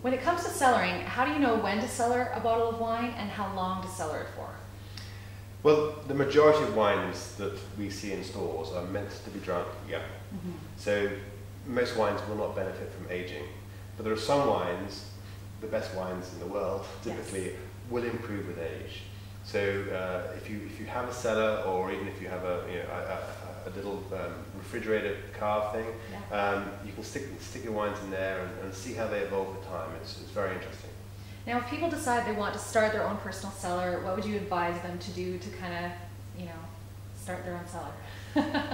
When it comes to cellaring, how do you know when to cellar a bottle of wine and how long to cellar it for? Well, the majority of wines that we see in stores are meant to be drunk young. So most wines will not benefit from aging. But there are some wines, the best wines in the world, typically will improve with age. So if you have a cellar, or even if you have a little refrigerator car thing, you can stick your wines in there and see how they evolve with time. It's very interesting. Now, if people decide they want to start their own personal cellar, what would you advise them to do to kind of, start their own cellar?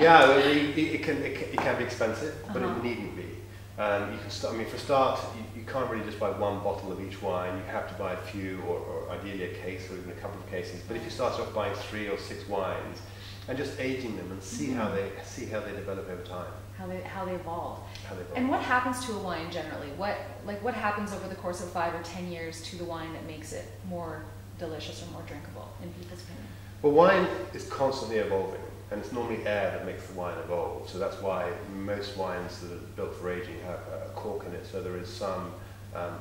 Yeah, it can be expensive, but it needn't be. You can start. I mean, for a start, you can't really just buy one bottle of each wine. You have to buy a few, or ideally a case, or even a couple of cases. But if you start off buying 3 or 6 wines, and just aging them and see how they develop over time. How they evolve. How they evolve. And what happens to a wine generally? What happens over the course of 5 or 10 years to the wine that makes it more delicious or more drinkable, in people's opinion? Well, wine is constantly evolving, and it's normally air that makes the wine evolve. So that's why most wines that are built for aging have a cork in it, so there is some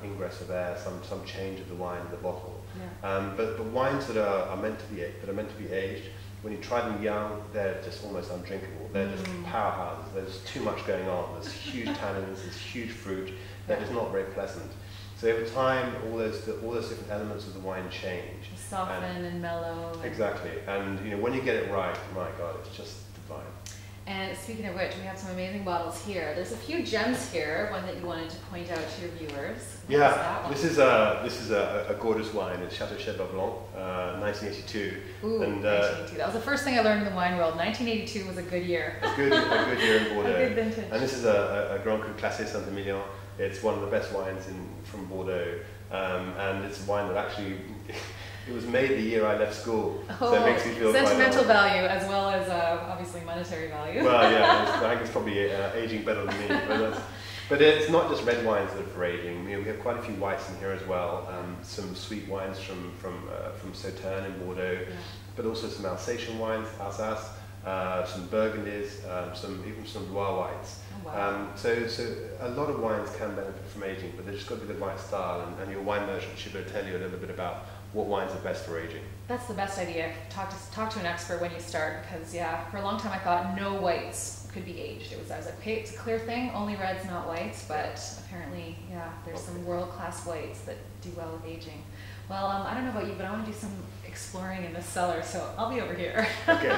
ingress of air, some change of the wine in the bottle. But wines that are meant to be aged, when you try them young, they're just almost undrinkable. They're just powerhouses. There's too much going on. There's huge tannins, there's huge fruit. That is not very pleasant. So over time, all those different elements of the wine change. Soften and mellow. Exactly. And when you get it right, my God, it's just divine. And speaking of which, we have some amazing bottles here. There's a few gems here. One that you wanted to point out to your viewers. This is a gorgeous wine. It's Chateau Cheval Blanc, 1982. Ooh, and 1982. That was the first thing I learned in the wine world. 1982 was a good year. A good year in Bordeaux. A good vintage. And this is a Grand Cru Classé Saint-Emilion. It's one of the best wines from Bordeaux, and it's a wine that actually it was made the year I left school, so it makes me feel sentimental value as well as obviously monetary value. Well, yeah, I think it's probably aging better than me. But it's not just red wines that are for aging. We have quite a few whites in here as well. Some sweet wines from Sauternes in Bordeaux, but also some Alsatian wines, Alsace. Some Burgundies, even some Loire whites. Oh, wow. So a lot of wines can benefit from aging, but they've just got to be the right style, and your wine merchant should be able to tell you a little bit about what wines are best for aging. That's the best idea. Talk to an expert when you start, because for a long time I thought no whites could be aged. I was like, okay, it's a clear thing, only reds, not whites, but apparently, there's some world-class whites that do well with aging. Well, I don't know about you, but I want to do some exploring in this cellar, so I'll be over here. Okay.